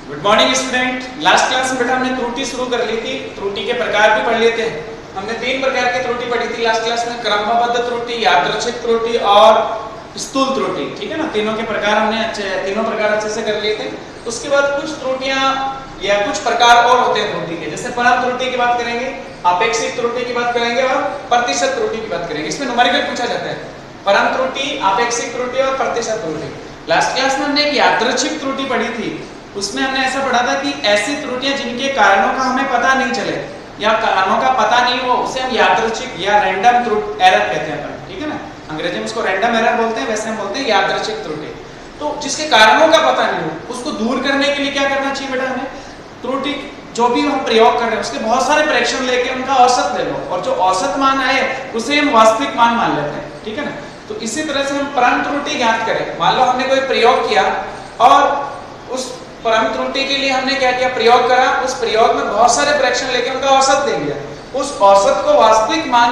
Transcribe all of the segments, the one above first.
Good morning student. Last class में बेटा हमने त्रुटि शुरू कर ली थी। त्रुटि के प्रकार भी पढ़ लिए थे। हमने 3 प्रकार की त्रुटि पढ़ी थी लास्ट क्लास में, क्रमबद्ध त्रुटि, यादृच्छिक त्रुटि और स्थूल त्रुटि। ठीक है ना, तीनों के प्रकार हमने तीनों प्रकार अच्छे से कर लिए थे। उसके बाद कुछ त्रुटियां या कुछ प्रकार और होते हैं त्रुटि के, जैसे परम त्रुटि की बात करेंगे, अपेक्षित त्रुटि की बात करेंगे और प्रतिशत त्रुटि की बात करेंगे। इसमें न्यूमेरिकल पूछा जाता है, परम त्रुटि, अपेक्षित त्रुटि और प्रतिशत त्रुटि। लास्ट क्लास में हमने एक यादृच्छिक त्रुटि पढ़ी थी। उसमें हमने ऐसा पढ़ा था कि ऐसी त्रुटियां जिनके कारणों का हमें पता नहीं चले या कारणों का पता नहीं हो, उसे हम यादृच्छिक या रैंडम एरर कहते हैं। ठीक है ना, अंग्रेजी में उसको रैंडम एरर बोलते हैं, वैसे हम बोलते हैं यादृच्छिक त्रुटि। तो जिसके कारणों का पता नहीं हो उसको दूर करने के लिए क्या करना चाहिए बेटा, हमें त्रुटि जो भी हम प्रयोग कर रहे हैं उसके बहुत सारे प्रेक्षण लेके उनका औसत ले लो और जो औसत मान आए उसे हम वास्तविक मान मान लेते हैं। ठीक है ना, तो इसी तरह से हम परम त्रुटि ज्ञात करें। मान लो हमने कोई प्रयोग किया और उस परम त्रुटि के लिए हमने क्या किया, प्रयोग करा, उस प्रयोग में बहुत सारे प्रेक्षण लेके उनका औसत दे लिया। उस औसत को वास्तविक मान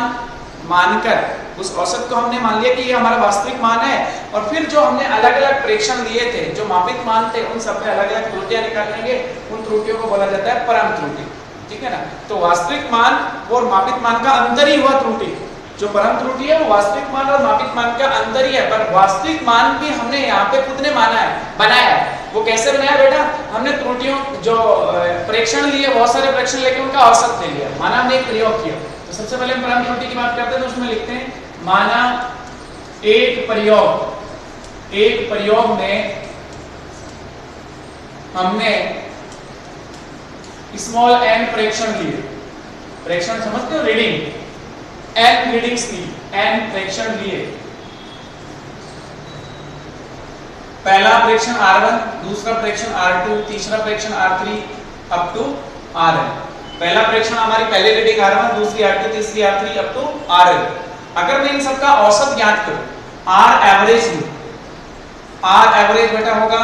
मानकर, उस औसत को हमने मान लिया कि ये हमारा वास्तविक मान है, और फिर जो हमने अलग अलग प्रेक्षण लिए थे, जो मापित मान थे, उन सब में अलग अलग त्रुटियां निकालेंगे। उन त्रुटियों को बोला जाता है परम त्रुटि। ठीक है ना, तो वास्तविक मान और मापित मान का अंतर ही हुआ त्रुटि। जो परम त्रुटि है वो वास्तविक मान और मापित मान का अंतर ही है, पर वास्तविक मान भी हमने यहाँ पे खुद ने माना है, बनाया है। वो कैसे बनाया बेटा, हमने त्रुटियों जो प्रेक्षण लिए, बहुत सारे प्रेक्षण लेके उनका औसत ले लिया, माना हमने एक प्रयोग किया। तो सबसे पहले हम परम त्रुटि की बात करते हैं, तो उसमें लिखते हैं माना एक प्रयोग में हमने स्मॉल n प्रेक्षण लिए। प्रेक्षण समझते हो, रीडिंग, n रीडिंग्स ली, n प्रेक्षण लिए। पहला प्रेक्षण R1, दूसरा प्रेक्षण R2, तीसरा प्रेक्षण R3 अप टू Rn। पहला प्रेक्षण हमारी पहली रीडिंग R1, दूसरी R2, तीसरी R3 अप टू Rn। अगर मैं इन सबका औसत ज्ञात करूं, R एवरेज लूं, R एवरेज बेटा होगा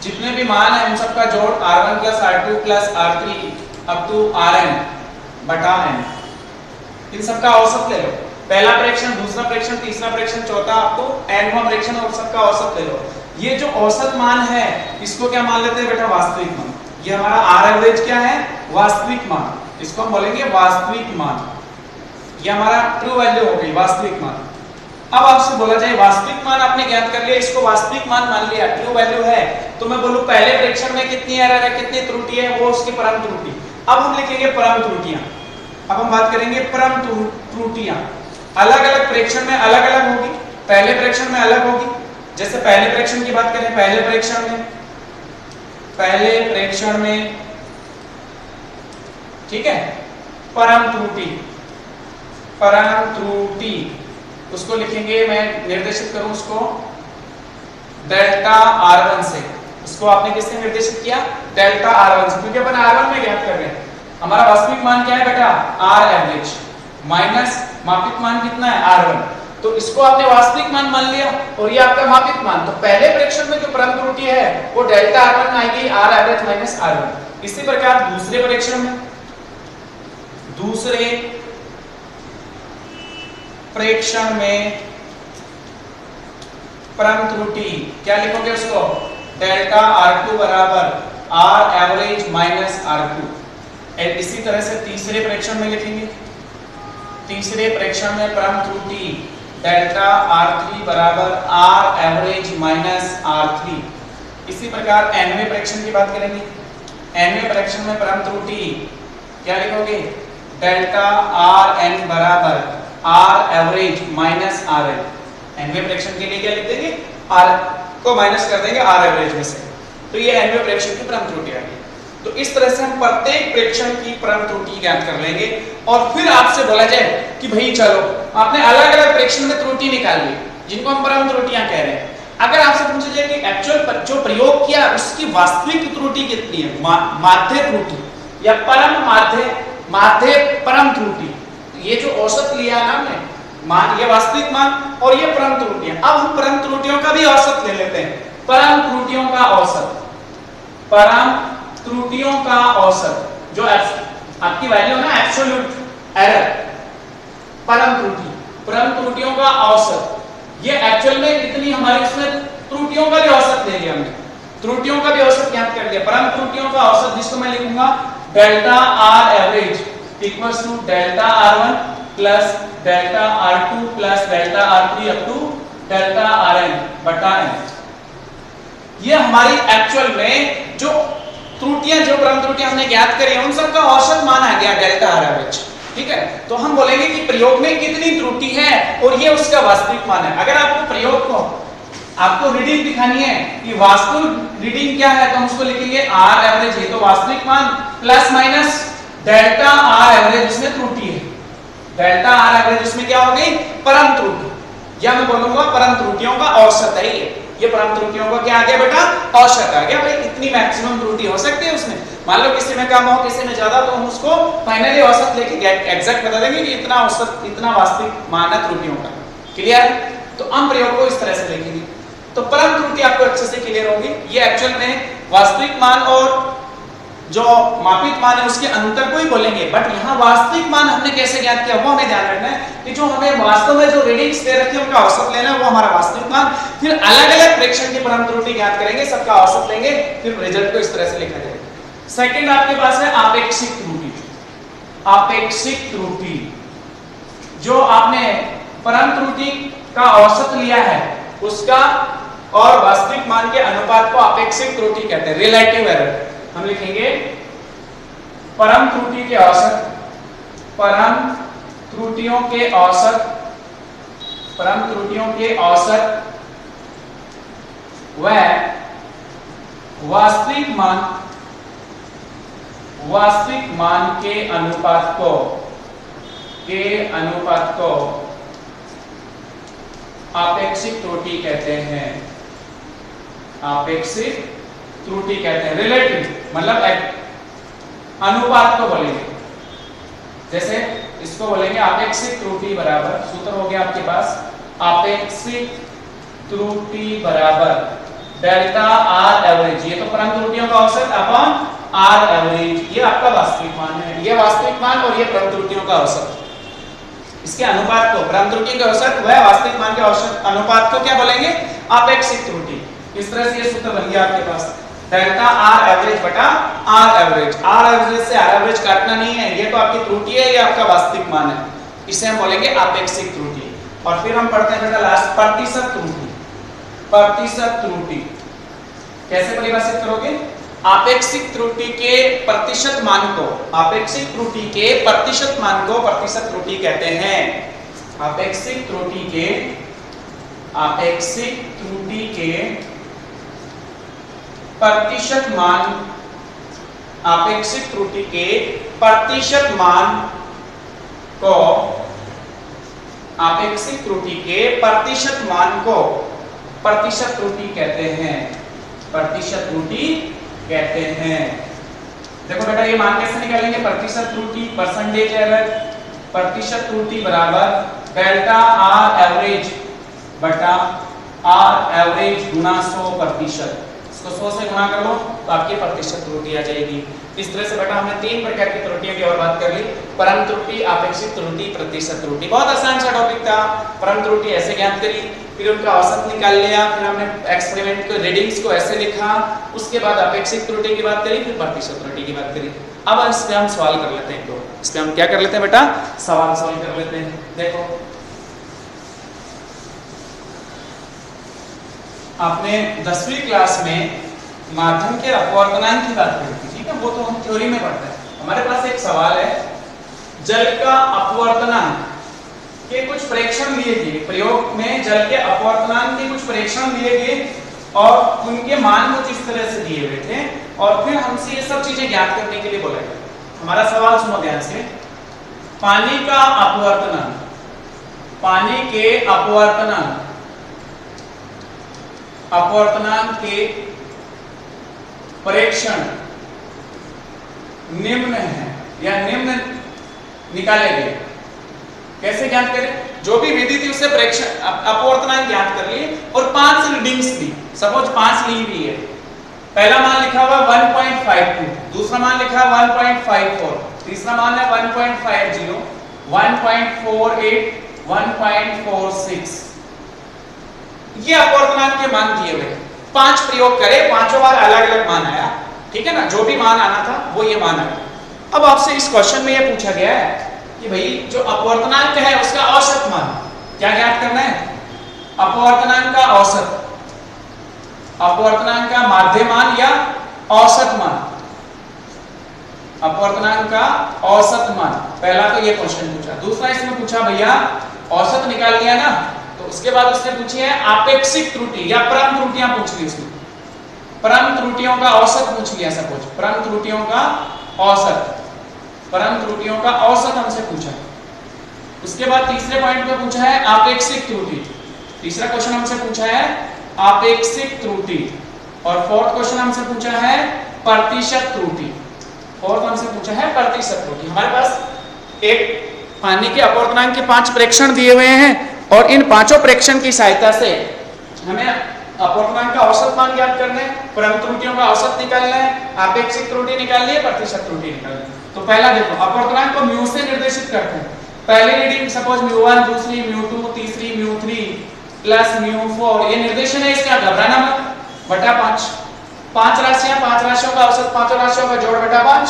जितने भी मान है उन सबका जोड़ R1 plus R2 plus R3 up to Rn बटा n। इन सबका औसत ले लो, पहला प्रेक्षण, दूसरा प्रेक्षण, तीसरा प्रेक्षण, चौथा अप टू nवां प्रेक्षण, और सबका औसत ले लो। ये जो औसत मान है इसको क्या मान लेते हैं बेटा, वास्तविक मान। ये हमारा R एवरेज क्या है, वास्तविक मान, इसको हम बोलेंगे वास्तविक मान। ये हमारा ट्रू वैल्यू हो गई, वास्तविक मान। अब आपसे बोला जाए वास्तविक मान आपने ज्ञात कर लिया, इसको वास्तविक मान मान लिया, ट्रू वैल्यू है, तो मैं बोलूं पहले प्रेक्षण में कितनी एरर है, कितनी त्रुटि है, वो उसकी परम त्रुटि। अब हम लिखेंगे परम त्रुटियां। अब हम बात करेंगे परम त्रुटियां। अलग अलग प्रेक्षण में अलग अलग होगी, पहले प्रेक्षण में अलग होगी। जैसे पहले प्रेक्षण की बात करें, पहले प्रेक्षण में ठीक है, परम त्रुटि उसको लिखेंगे, मैं निर्देशित करूं उसको डेल्टा R1 से। उसको आपने किससे निर्देशित किया, डेल्टा R1 से, क्योंकि अपन R1 में ज्ञात कर रहे हैं। हमारा वास्तविक मान क्या है बेटा, R एवरेज माइनस मापित मान कितना है, R1। तो इसको आपने वास्तविक मान मान लिया और ये आपका मापित मान। तो पहले प्रेक्षण में जो परम त्रुटि है वो डेल्टा R1 में आएगी, R एवरेज माइनस R1। इसी प्रकार दूसरे प्रेक्षण में परम त्रुटि क्या लिखोगे उसको, डेल्टा R2 बराबर R एवरेज माइनस R2। इसी तरह से तीसरे प्रेक्षण में लिखेंगे, तीसरे प्रेक्षण में परम त्रुटि डेल्टा R3 बराबर R एवरेज माइनस R3। इसी प्रकार nवें प्रेक्षण की बात करेंगे, nवें प्रेक्षण में परम त्रुटि क्या लिखोगे, डेल्टा Rn बराबर R एवरेज माइनस Rn। nवें प्रेक्षण के लिए क्या लिख देंगे, R को माइनस कर देंगे R एवरेज में से, तो ये nवें प्रेक्षण की परम त्रुटि आ गई। तो इस तरह से हम प्रत्येक प्रेक्षण की परम त्रुटि ज्ञात कर लेंगे। और फिर आपसे बोला जाए कि भाई चलो आपने अलग अलग प्रेक्षण में त्रुटि निकाल ली, जिनको हम परम त्रुटियां कह रहे हैं। अगर आपसे पूछा जाए कि एक्चुअल जो प्रयोग किया उसकी वास्तविक त्रुटि कितनी है, माध्य त्रुटि या परम माध्य परम त्रुटि, ये जो औसत लिया है ना हमने मान, ये वास्तविक मान और ये परम त्रुटियां। अब हम परम त्रुटियों का भी औसत ले लेते हैं। परम त्रुटियों का औसत, परम त्रुटियों का औसत जो आपकी वैल्यू है ना, एब्सोल्यूट एरर, परम त्रुटियों का औसत, ये एक्चुअल में कितनी हमारी इसमें त्रुटियों का भी औसत ले लिया हमने। त्रुटियों का भी औसत ज्ञात कर लिया। परम त्रुटियों का औसत जिसको मैं लिखूंगा delta R average equals to delta R1 plus delta R2 plus delta R3 up to delta Rn बटा n। ये हमारी एक्चुअल में जो त्रुटियां, जो परम त्रुटियां हमने ज्ञात करी हैं, उन सब का औसत मान आ गया डेल्टा आर एवरेज। ठीक है, तो हम बोलेंगे कि प्रयोग में कितनी त्रुटि है और ये उसका वास्तविक मान है। अगर आपको प्रयोग को आपको रीडिंग दिखानी है कि वास्तविक रीडिंग क्या है, तो हम उसको लिखेंगे आर एवरेज, ये तो वास्तविक मान, plus minus delta R average जिसमें त्रुटि है। डेल्टा आर एवरेज जिसमें क्या हो गई, परम त्रुटि, या मैं बोलूंगा परम त्रुटियों का औसत है ये परम त्रुटियों का क्या आ गया बेटा, औसत आ गया। भाई इतनी मैक्सिमम त्रुटि हो सकती है उसमें, मान लो किसी में कम हो किसी में ज्यादा, तो हम उसको फाइनली औसत लेके एग्जैक्ट बता देंगे कि इतना औसत, इतना वास्तविक मान है त्रुटियों का। क्लियर? तो हम प्रयोग को इस तरह से लिखेंगे, तो परम त्रुटि आपको अच्छे से क्लियर होगी। ये एक्चुअल में वास्तविक मान और जो मापित मान है उसके अंतर को ही बोलेंगे, बट यहाँ वास्तविक मान हमने कैसे ज्ञात किया वो हमें ध्यान रखना है कि जो हमें वास्तव में जो रीडिंग्स दे रखी है उनका औसत लेना है, वो हमारा वास्तविक मान। फिर अलग अलग प्रेक्षण की परम त्रुटि ज्ञात करेंगे, सबका औसत लेंगे, फिर रिजल्ट को इस तरह से लिखा जाएगा। सेकंड आपके पास है आपेक्षिक त्रुटि। आपेक्षिक त्रुटि, जो आपने परम त्रुटि का औसत लिया है उसका और वास्तविक मान के अनुपात को आपेक्षिक त्रुटि कहते हैं, रिलेटिव एरर। हम लिखेंगे परम त्रुटि के औसत, परम त्रुटियों के औसत, परम त्रुटियों के औसत व वास्तविक मान के अनुपात को आपेक्षिक त्रुटि कहते हैं। आपेक्षिक त्रुटि कहते हैं, रिलेटिव मतलब अनुपात को बोलेंगे। जैसे इसको बोलेंगे आपेक्षिक त्रुटि बराबर, सूत्र हो गया आपके पास, आपेक्षिक त्रुटि बराबर डेल्टा आर एवरेज, ये तो परम त्रुटियों का औसत अपॉन आर एवरेज, ये आपका वास्तविक मान है। ये वास्तविक मान और ये परम त्रुटियों का औसत, इसके अनुपात को, परम त्रुटि का औसत व वास्तविक मान के औसत अनुपात को क्या बोलेंगे, आपेक्षिक त्रुटि। इस तरह से ये सूत्र बन गया आपके पास, डेल्टा आर एवरेज बटा आर एवरेज। आर एवरेज से आर एवरेज काटना नहीं है, ये तो आपकी त्रुटि है, ये आपका वास्तविक मान है, इसे हम बोलेंगे आपेक्षिक त्रुटि। और फिर हम पढ़ते हैं बेटा लास्ट प्रतिशत त्रुटि। प्रतिशत त्रुटि कैसे परिभाषित करोगे, आपेक्षिक त्रुटि के प्रतिशत मान को, आपेक्षिक त्रुटि के प्रतिशत मान को प्रतिशत त्रुटि कहते हैं। आपेक्षिक त्रुटि के, आपेक्षिक त्रुटि के प्रतिशत मान, आपेक्षिक त्रुटि के प्रतिशत मान को, आपेक्षिक त्रुटि के प्रतिशत मान को प्रतिशत त्रुटि कहते हैं, प्रतिशत त्रुटि कहते हैं। देखो बेटा ये मान कैसे निकालेंगे, प्रतिशत त्रुटि, परसेंटेज एरर, प्रतिशत त्रुटि बराबर डेल्टा आर एवरेज बटा आर एवरेज गुना 100%। इसको 100 से गुणा कर लो तो आपकी प्रतिशत त्रुटि आ जाएगी। इस तरह से बेटा हमने 3 प्रकार की त्रुटियों की और बात कर ली, परम त्रुटि, आपेक्षिक त्रुटि, प्रतिशत त्रुटि। बहुत आसान सा टॉपिक था। परम त्रुटि ऐसे ज्ञात करी, फिर उनका औसत निकाल लिया, फिर हमने एक्सपेरिमेंट के रीडिंग्स को ऐसे लिखा, उसके बाद आपेक्षिक त्रुटि की बात करी, फिर प्रतिशत त्रुटि की बात करी। अब इस पे हम सवाल कर लेते हैं, तो इस पे हम क्या कर लेते हैं बेटा, सवाल सॉल्व कर लेते हैं। देखो आपने 10वीं क्लास में माध्यम के अपवर्तनांक की बात करी थी, ठीक है, वो तो हम थ्योरी में पढ़ते हैं। हमारे पास एक सवाल है, जल का अपवर्तनांक के कुछ प्रेक्षण लिए गए, प्रयोग में जल के अपवर्तनांक के कुछ प्रेक्षण लिए गए और उनके मान कुछ इस तरह से दिए हुए थे, और फिर हमसे ये सब चीजें ज्ञात करने के लिए बोला गया। हमारा सवाल सुनो ध्यान से, पानी का अपवर्तनांक, पानी के अपवर्तनांक, अपवर्तनांक के प्रेक्षण निम्न है या निम्न निकाले गए। कैसे ज्ञात करें, जो भी विधि थी उससे प्रेक्षण अपवर्तनांक ज्ञात कर लिए और 5 रीडिंग्स ली, सपोज 5 ली हुई है। पहला मान लिखा हुआ 1.52, दूसरा मान लिखा है 1.54, तीसरा मान है 1.50, 1.48, 1.46। ये अपवर्तनांक के मान दिए हुए 5 प्रयोग करे, 5 बार अलग अलग मान आया, ठीक है ना, जो भी मान आना था वो ये मान आया। अब आपसे इस क्वेश्चन में ये पूछा गया है कि भाई जो अपवर्तनांक है उसका औसत मान क्या ज्ञात करना है? अपवर्तनांक का औसत, अपवर्तनांक का माध्य मान या औसत मान, अपवर्तनांक का औसत मान। पहला तो ये क्वेश्चन पूछा। दूसरा इसमें पूछा भैया औसत निकाल लिया ना, तो उसके बाद उसने पूछी है आपेक्षिक त्रुटि या परम त्रुटियां पूछ ली उसने, परम त्रुटियों का औसत पूछ लिया सपोज, परम त्रुटियों का औसत, परम त्रुटियों का औसत हमसे पूछा। उसके बाद तीसरे पॉइंट पे पूछा है आपेक्षिक त्रुटि, तीसरा क्वेश्चन हमसे पूछा है आपेक्षिक त्रुटि, और फोर्थ क्वेश्चन हमसे पूछा है प्रतिशत त्रुटि, फोर्थ हमसे पूछा है प्रतिशत त्रुटि। हमारे पास एक पानी के अपवर्तनांक के 5 प्रेक्षण दिए हुए हैं और इन पांचों प्रेक्षण की सहायता से हमें अपवर्तनांक का औसत मान ज्ञात करना है, परम त्रुटियों का औसत निकालना है, आपेक्षिक त्रुटि निकालनी है, प्रतिशत त्रुटि निकालनी है। तो पहला देखो अपवर्तनांक को म्यू से निर्देशित करते हैं। पहली रीडिंग सपोज μ1, दूसरी μ2, तीसरी μ3 प्लस μ4, ये निर्देशन है इसका, घबराना मत, बटा 5, 5 राशियां, 5 राशियों का औसत, 5 राशियों का जोड़ बटा 5,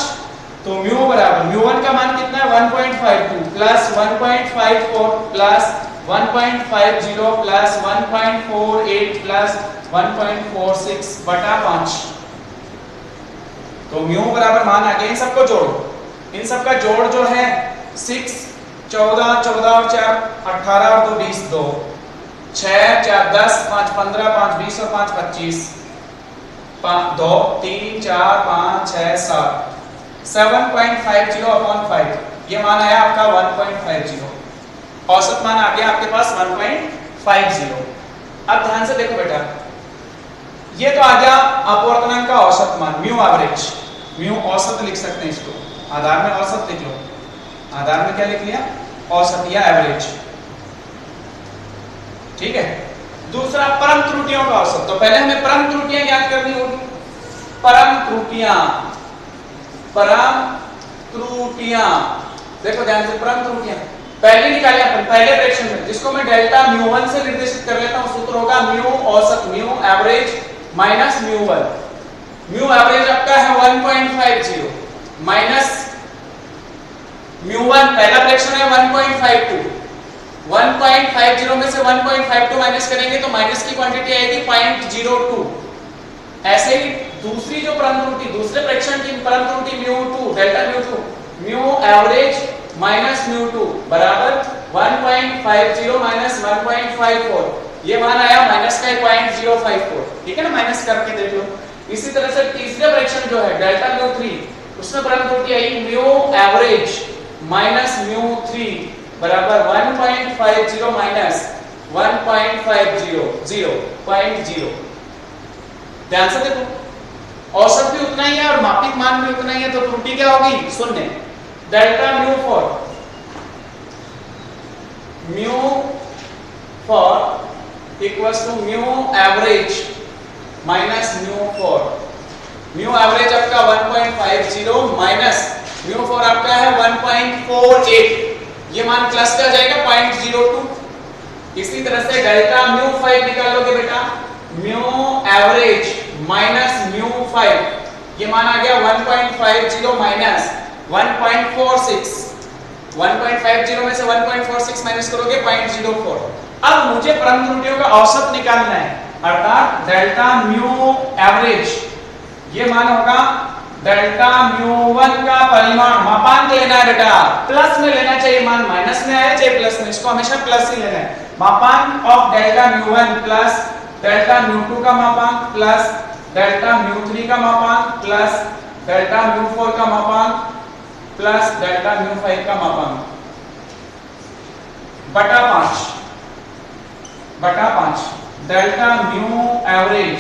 तो म्यू बराबर μ1 का मान कितना है 1.52 प्लस 1.54 प्लस 1.50 प्लस 1.48 प्लस 1.46 बटा 5, तो म्यू बराबर मान आ गया। इन सबको जोड़ो, इन सबका जोड़ जो है 6 14 14 और 4 18 और 2 20, 2 6 4 10 5 15 5 20 और 5 25, 2 3 4 5 6 7, 7.50 अपॉन 5, ये मान आया आपका 1.50, औसत मान आ गया आपके पास 1.50। अब ध्यान से देखो बेटा, ये तो आ गया अपवर्तनांक का औसत मान, म्यू एवरेज, म्यू औसत लिख सकते हैं इसको, आधार में औसत लिख लो, आधार में क्या लिख लिया, औसत या एवरेज, ठीक है। दूसरा परम त्रुटियों का औसत, तो पहले हमें परम त्रुटियां ज्ञात करनी होगी, परम त्रुटियां, परम त्रुटियां, देखो ध्यान से, परम त्रुटियां पहले निकाले अपन पहले प्रेक्षण में, जिसको मैं डेल्टा μ1 से निर्देशित कर लेता हूं, सूत्र होगा म्यू औसत, mu average minus μ1, mu average आपका है 1.50 माइनस μ1, पहला प्रेक्षण है 1.52, 1.50 में से 1.52 माइनस करेंगे तो माइनस की क्वांटिटी आएगी 0.02। ऐसे ही दूसरी जो परम त्रुटि, दूसरे प्रेक्षण की परम त्रुटि μ2, डेल्टा μ2, म्यू एवरेज माइनस μ2 बराबर 1.50 माइनस 1.54, ये मान आया माइनस का 0.054, ठीक है ना, माइनस करके देख लो। इसी तरह से तीसरे प्रेक्षण जो है डेल्टा μ3, उसमें परम त्रुटि आई म्यू एवरेज माइनस μ3 बराबर 1.50 माइनस 1.50, 0.0। ध्यान से देखो, औसत भी उतना ही है और मापित मान भी उतना ही है, तो त्रुटि क्या होगी, 0। Delta μ4, μ4 equals to mu average minus μ4, mu average आपका 1.50 माइनस μ4 आपका है 1.48, ये मान प्लस का जाएगा 0.02। इसी तरह से डेल्टा μ5 निकालोगे बेटा, म्यू एवरेज माइनस μ5, ये मान आ गया 1.50 माइनस 1.46, 1.50 में से 1.46 माइनस करोगे 0.04। अब मुझे परम त्रुटियों का औसत निकालना है, अर्थात डेल्टा म्यू एवरेज, ये मान होगा डेल्टा μ1 का परिमाण, मापांक लेना है बेटा, प्लस में लेना चाहिए, मान माइनस में आया चाहे प्लस में, इसको हमेशा प्लस ही लेना है। मापांक ऑफ डेल्टा μ1 प्लस डेल्टा μ2 का मापांक प्लस डेल्टा μ3 का मापांक प्लस डेल्टा μ4 का मापांक प्लस डेल्टा μ5 का मापांक बटा 5 डेल्टा म्यू एवरेज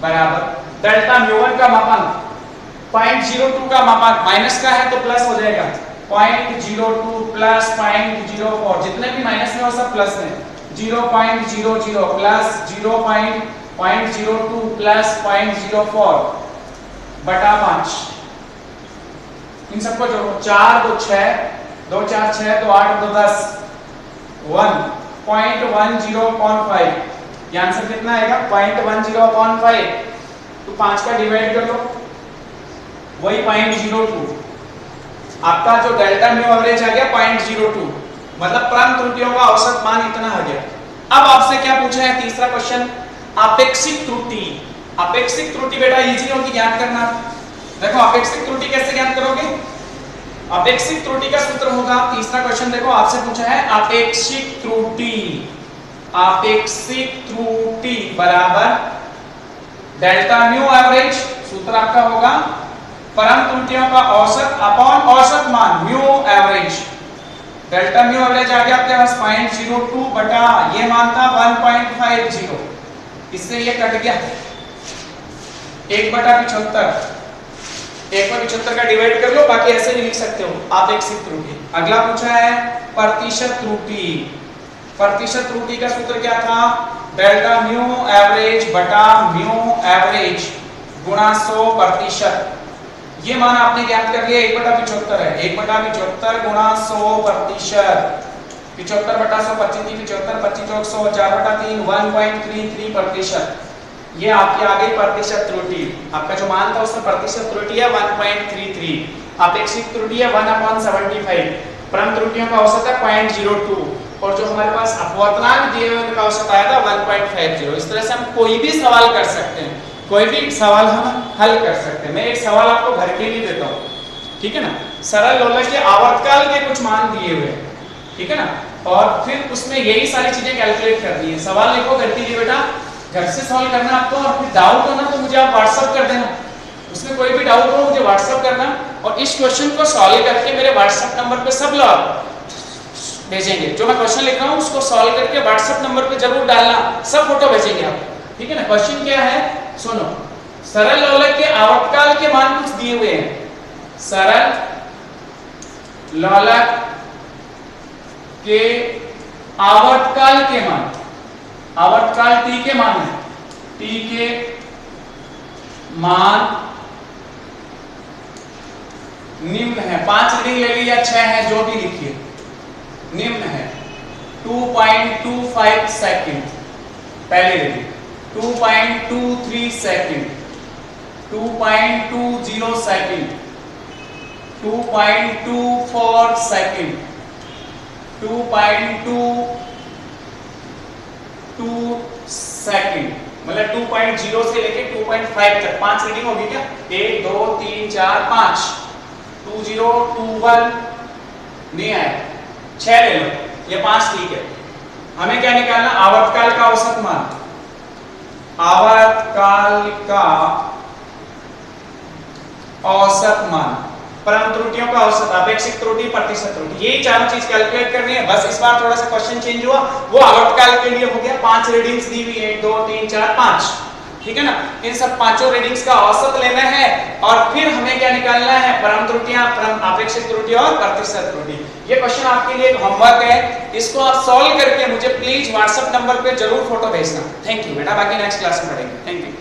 बराबर डेल्टा μ1 का मापांक 0.02 का मापांक, माइनस का है तो प्लस हो जाएगा 0.02 प्लस 0.04, जितने भी माइनस में हो सब प्लस में, 0.00 प्लस 0.02 प्लस 0.04 बटा 5, इन सबको जोड़ो, 4 2 6, 2 4 6 2 8 2 10, 1.10.5 ये आंसर कितना आएगा 0.10/5, तो 5 का डिवाइड कर लो, वही 0.02। आपका जो डेल्टा म्यू एवरेज आ गया 0.02, मतलब परम त्रुटियों का औसत मान इतना आ गया। अब आपसे क्या पूछा है तीसरा क्वेश्चन, आपेक्षिक त्रुटि। आपेक्षिक त्रुटि बेटा इजी होगी ज्ञात करना। देखो आपेक्षिक त्रुटि कैसे ज्ञात करोगे, आपेक्षिक त्रुटि का सूत्र होगा, तीसरा क्वेश्चन देखो आपसे पूछा है आपेक्षिक त्रुटि। आपेक्षिक त्रुटि बराबर डेल्टा म्यू एवरेज, सूत्र आपका होगा परम त्रुटियों का औसत अपॉन औसत मान mu average. Delta mu average आ गया आपके पास 0.02 बटा ये मान था 1.50, इससे ये कट गया 1/75, 1/75 का डिवाइड कर लो, बाकी ऐसे भी लिख सकते हो आपेक्षिक त्रुटि। अगला पूछा है प्रतिशत त्रुटि। प्रतिशत त्रुटि का सूत्र क्या था, डेल्टा म्यू एवरेज बटा म्यू एवरेज गुणा 100%। ये मान आपने ज्ञात कर लिया 1/75 है, 1/75 गुणा 100%, 75/100 25, 75 25 100 4/3 1.33%। ये आपकी आ गई प्रतिशत त्रुटि। आपका जो मान था उसमें प्रतिशत त्रुटि है 1.33, अपेक्षित त्रुटि है 1/75, परम त्रुटियों का औसत है 0.02 और जो हमारे पास अपवर्तनांक दिए हुए उनका औसत आया था 1.50। इस तरह से हम कोई भी सवाल कर सकते हैं, कोई भी सवाल हम हल कर सकते हैं। मैं एक सवाल आपको घर के लिए देता हूँ, ठीक है ना। सरल लोलक के आवर्तकाल के कुछ मान दिए हुए, ठीक है ना, और फिर उसमें यही सारी चीजें कैलकुलेट करनी है। सवाल लिखो घर के लिए बेटा, घर से सॉल्व करना आपको, और फिर डाउट हो ना तो मुझे आप व्हाट्सएप कर देना, उसमें कोई भी डाउट हो मुझे व्हाट्सएप करना, और इस क्वेश्चन को सॉल्व करके मेरे व्हाट्सएप नंबर पे सब लोग भेजेंगे। जो मैं क्वेश्चन लिख रहा हूँ उसको सॉल्व करके व्हाट्सएप नंबर पे जरूर डालना, सब फोटो भेजेंगे आप, ठीक है ना। क्वेश्चन क्या है सुनो, सरल लोलक के आवर्तकाल के मान कुछ दिए हुए हैं। सरल लोलक के आवर्तकाल के मान, आवर्तकाल t के मान है, t के मान निम्न है, 5 रीडिंग ले ली या 6 है जो भी लिखिए, निम्न है 2.25 सेकंड पहली reading, 2.23 second, 2.20 second, 2.24 second, 2.22 second, मतलब 2.0 से लेके 2.5 तक 5 रीडिंग होगी क्या, 1 2 3 4 5, 20 21 नहीं आया, 6 ले लो, ये 5 ठीक है। हमें क्या निकालना, आवर्तकाल का औसत मान, आवर्तकाल का औसत मान, परम त्रुटियों का औसत, अपेक्षित त्रुटि, प्रतिशत त्रुटि, यही चारों चीज कैलकुलेट करनी है। बस इस बार थोड़ा सा क्वेश्चन चेंज हुआ, वो आवर्तकाल के लिए हो गया, 5 रीडिंग्स दी हुई है 1 2 3 4 5, ठीक है ना। इन सब पांचों रीडिंग्स का औसत लेना है और फिर हमें क्या निकालना है, परम त्रुटियां, परम अपेक्षित त्रुटि और प्रतिशत त्रुटि। ये क्वेश्चन आपके लिए एक होमवर्क है, इसको आप सॉल्व करके मुझे प्लीज व्हाट्सएप नंबर पे जरूर फोटो भेजना। थैंक यू बेटा, बाकी नेक्स्ट क्लास में पढ़ेंगे। Thank you.